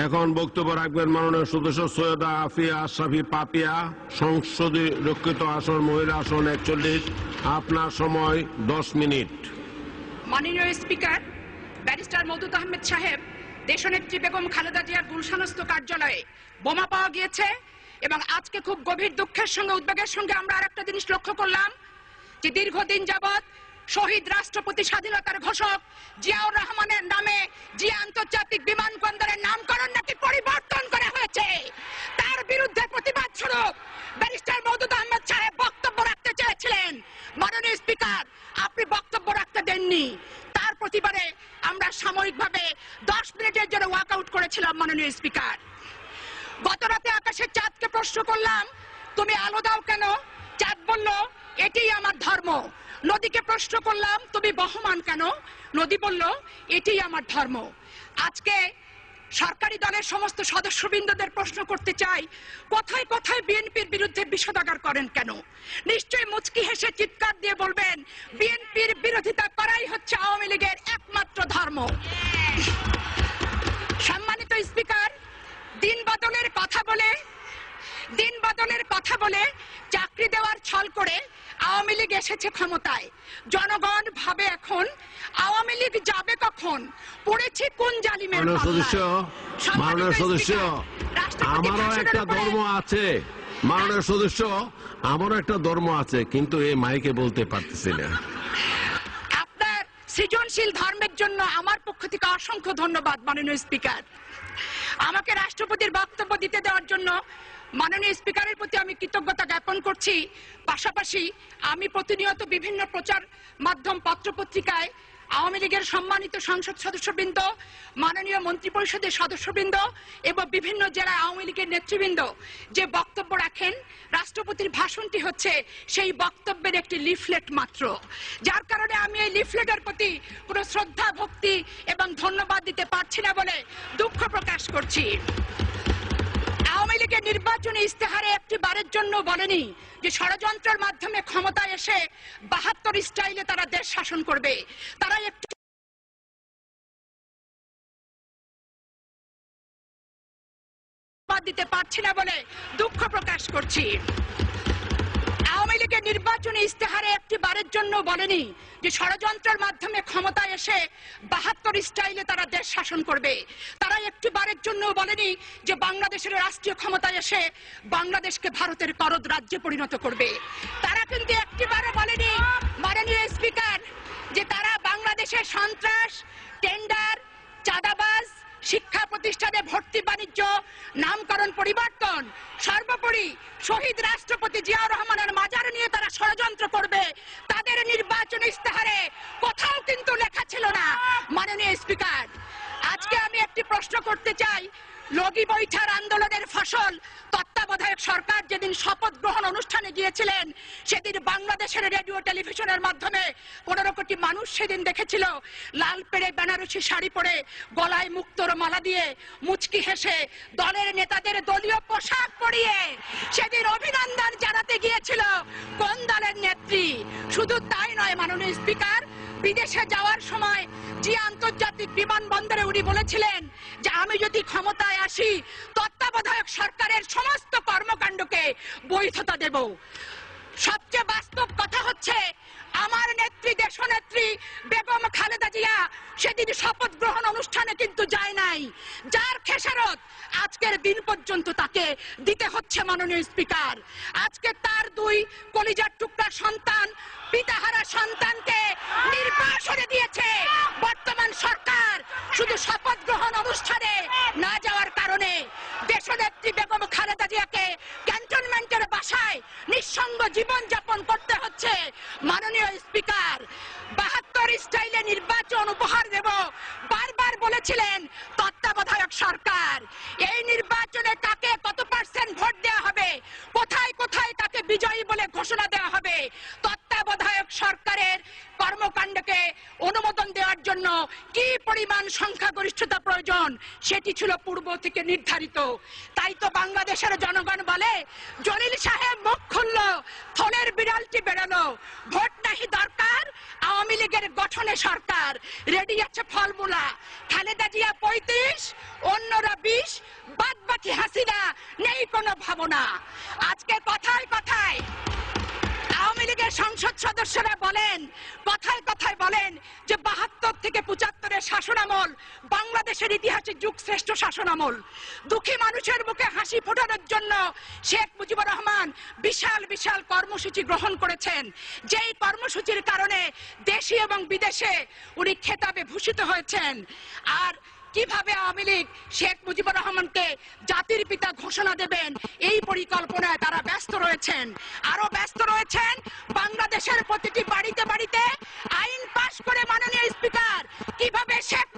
এখন বক্তব্য রাখবেন মাননীয় সদস্য সৈয়দা আফিয়া আশরাফি পাপিয়া, সংসদীয় আসন মহিলা আসন 41। আপনার সময় 10 মিনিট। মাননীয় স্পিকার, ব্যারিস্টার মওদুদ আহমেদ সাহেব, দেশনেত্রী বেগম খালেদা জিয়ার গুলশানস্থ কার্যালয়ে বোমা পাওয়া গিয়েছে এবং আজকে খুব গভীর দুঃখের সঙ্গে উদ্বেগের সঙ্গে আমরা আরেকটা জিনিস লক্ষ্য করলাম যে দীর্ঘদিন যাবৎ শহীদ রাষ্ট্রপতি স্বাধীনতার ঘোষক জিয়াউর রহমানের নামে জিয়া আন্তর্জাতিক বিমানবন্দরের নামকরণ নাকি পরিবর্তন করা হয়েছে। তার বিরুদ্ধে প্রতিবাদ স্বরূপ ব্যারিস্টার মওদুদ আহমেদ সাহেব বক্তব্য রাখতে চেয়েছিলেন। মাননীয় স্পিকার, আপনি বক্তব্য রাখতে দেননি। তার প্রতিবাদে আমরা সাময়িকভাবে 10 মিনিটের জন্য ওয়াকআউট করেছিলাম। মাননীয় স্পিকার, গত রাতে আকাশের চাঁদকে প্রশ্ন করলাম, তুমি আলো দাও কেন? চাঁদ বলল, এটাই আমার ধর্ম। নদীকে প্রশ্ন করলাম, তুমি বহমান কেন? নদী বলল, এটাই আমার ধর্ম। আজকে সরকারি দলের সমস্ত সদস্যবৃন্দদের প্রশ্ন করতে চাই, কথায় কথায় বিএনপির বিরুদ্ধে বিষোদাগার করেন কেন? নিশ্চয়ই মুচকি হেসে চিৎকার দিয়ে বলবেন, বিএনপির বিরোধিতা করাই হচ্ছে আওয়ামী লীগের একমাত্র ধর্ম। সম্মানিত স্পিকার, দিন বদলের কথা বলে চাকরি দেওয়ার ছল করে আওয়ামী লীগ এসেছে ক্ষমতায়। জনগণ ভাবে এখন আওয়ামী লীগ যাবে কখন? পড়েছে কোন জালিমের সদস্য। মাননীয় সদস্য, আমারও একটা ধর্ম আছে। মাননীয় সদস্য, আমারও একটা ধর্ম আছে, কিন্তু এই মাইকে বলতে পারতেছি না। আপনার সৃজনশীল ধর্মের জন্য আমার পক্ষ থেকে অসংখ্য ধন্যবাদ। মাননীয় স্পিকার, আমাকে রাষ্ট্রপতির বক্তব্য দিতে দেওয়ার জন্য মাননীয় স্পিকারের প্রতি আমি কৃতজ্ঞতা জ্ঞাপন করছি। পাশাপাশি আমি প্রতিনিয়ত বিভিন্ন প্রচার মাধ্যম পত্রপত্রিকায় আওয়ামী লীগের সম্মানিত সংসদ সদস্যবৃন্দ, মাননীয় মন্ত্রিপরিষদের সদস্যবৃন্দ এবং বিভিন্ন জেলায় আওয়ামী লীগের নেতৃবৃন্দ যে বক্তব্য রাখেন, রাষ্ট্রপতির ভাষণটি হচ্ছে সেই বক্তব্যের একটি লিফলেট মাত্র। যার কারণে আমি এই লিফলেটের প্রতি কোনো শ্রদ্ধা, ভক্তি এবং ধন্যবাদ দিতে পারছি না বলে দুঃখ প্রকাশ করছি। আওয়ামী লীগের নির্বাচনী ইস্তেহারে একটি বারের জন্য বলেনি যে ষড়যন্ত্রের মাধ্যমে ক্ষমতায় এসে 72 স্টাইলে তারা দেশ শাসন করবে। তারা একটি দিতে পারছি না বলে দুঃখ প্রকাশ করছি। আওয়ামী লীগের নির্বাচনী ইস্তেহারে একটি বারের জন্য বলেনি যে ষড়যন্ত্রের মাধ্যমে ক্ষমতায় এসে 72 স্টাইলে তারা দেশ শাসন করবে। তারা একটি বারের জন্য বলেনি যে বাংলাদেশের রাষ্ট্রীয় ক্ষমতায় এসে বাংলাদেশকে ভারতের করদ রাজ্যে পরিণত করবে। তারা কিন্তু একটিবারও বলেনি, মাননীয় স্পিকার, যে তারা বাংলাদেশের সন্ত্রাস, টেন্ডার, চাঁদাবাজ, শিক্ষা প্রতিষ্ঠানে ভর্তি বাণিজ্য, নামকরণ পরিবর্তন, সর্বোপরি শহীদ রাষ্ট্রপতি জিয়াউর রহমানের মাজার নিয়ে তারা ষড়যন্ত্র করবে। তাদের নির্বাচনী ইস্তেহারে কোথাও কিন্তু লেখা ছিল না। মাননীয় স্পিকার, আজকে আমি একটি প্রশ্ন করতে চাই। লগি বৈঠার আন্দোলনের ফসল তত্ত্বাবধায়ক সরকার যেদিন শপথ গ্রহণ অনুষ্ঠানে গিয়েছিলেন, সেদিন বাংলাদেশের রেডিও টেলিভিশনের মাধ্যমে 15 কোটি মানুষ সেদিন দেখেছিল লাল পেড়ে বেনারসি শাড়ি পরে, গলায় মুক্তোর মালা দিয়ে, মুচকি হেসে দলের নেতাদের দলীয় পোশাক পরিয়ে সেদিন অভিনন্দন জানাতে গিয়েছিল কোন দলের নেত্রী। শুধু তাই নয় মাননীয় স্পিকার, বিদেশে যাওয়ার সময় যে আন্তর্জাতিক বিমানবন্দরে উনি বলেছিলেন যে আমি যদি ক্ষমতায় আসি তত্ত্বাবধায়ক সরকারের সমস্ত কর্মকাণ্ডকে বৈধতা দেব। সবচেয়ে বাস্তব কথা হচ্ছে, আমার নেত্রী, দেশনেত্রী বেগম খালেদা জিয়া সেদিন শপথ গ্রহণ অনুষ্ঠানে কিন্তু যায় নাই, যার খেসারত আজকের দিন পর্যন্ত তাকে দিতে হচ্ছে। মাননীয় স্পিকার, আজকে তার 2 কলিজার টুকরা সন্তান, পিতাহারা সন্তানকে নির্বাসনে দিয়েছে বর্তমান সরকার। শুধু শপথ গ্রহণ অনুষ্ঠানে না যাওয়ার কারণে দেশনেত্রী বেগম খালেদা জিয়াকে ক্যান্টনমেন্টের বাসায় নিঃসঙ্গ জীবন যাপন করতে হচ্ছে। মাননীয় স্পিকার, 72 স্টাইলে নির্বাচন উপহার দেব বারবার বলেছিলেন তত্ত্বাবধায়ক সরকার। এই নির্বাচনে কাকে কত % ভোট দেওয়া হবে, কোথায় কোথায় তাকে বিজয়ী বলে ঘোষণা দেওয়া হবে, তত্ত্বাবধায়ক তত্ত্বাবধায়ক সরকারের কর্মকাণ্ডকে অনুমোদন দেওয়ার জন্য কি পরিমাণ সংখ্যাগরিষ্ঠতা প্রয়োজন সেটি ছিল পূর্ব থেকে নির্ধারিত। তাই তো বাংলাদেশের জনগণ বলে, জলিল সাহেব মুখ খুলল, থলের বিড়ালটি বেরোলো, ভোট নাহি দরকার, আওয়ামী লীগের গঠনে সরকার, রেডি আছে ফলমূলা, খালেদা জিয়া 35, অন্যরা 20, বাদ বাকি হাসিনা, নেই কোনো ভাবনা। আজকে কথায় কথায় আওয়ামী লীগের সংসদ সদস্যরা বলেন, কথায় কথায় বলেন যে 72 থেকে 75-এর শাসনামল বাংলাদেশের ইতিহাসে যুগশ্রেষ্ঠ শাসনামল। দুঃখী মানুষের মুখে হাসি ফোটানোর জন্য শেখ মুজিবুর রহমান বিশাল বিশাল কর্মসূচি গ্রহণ করেছেন, যেই কর্মসূচির কারণে দেশে এবং বিদেশে উনি খেতাবে ভূষিত হয়েছেন। আর কিভাবে আওয়ামী লীগ শেখ মুজিবুর রহমানকে জাতির পিতা ঘোষণা দেবেন এই পরিকল্পনায় তারা ব্যস্ত রয়েছেন। আরো ব্যস্ত রয়েছেন বাংলাদেশের প্রতিটি বাড়িতে বাড়িতে আইন পাশ করে মাননীয় স্পিকার কিভাবে শেখ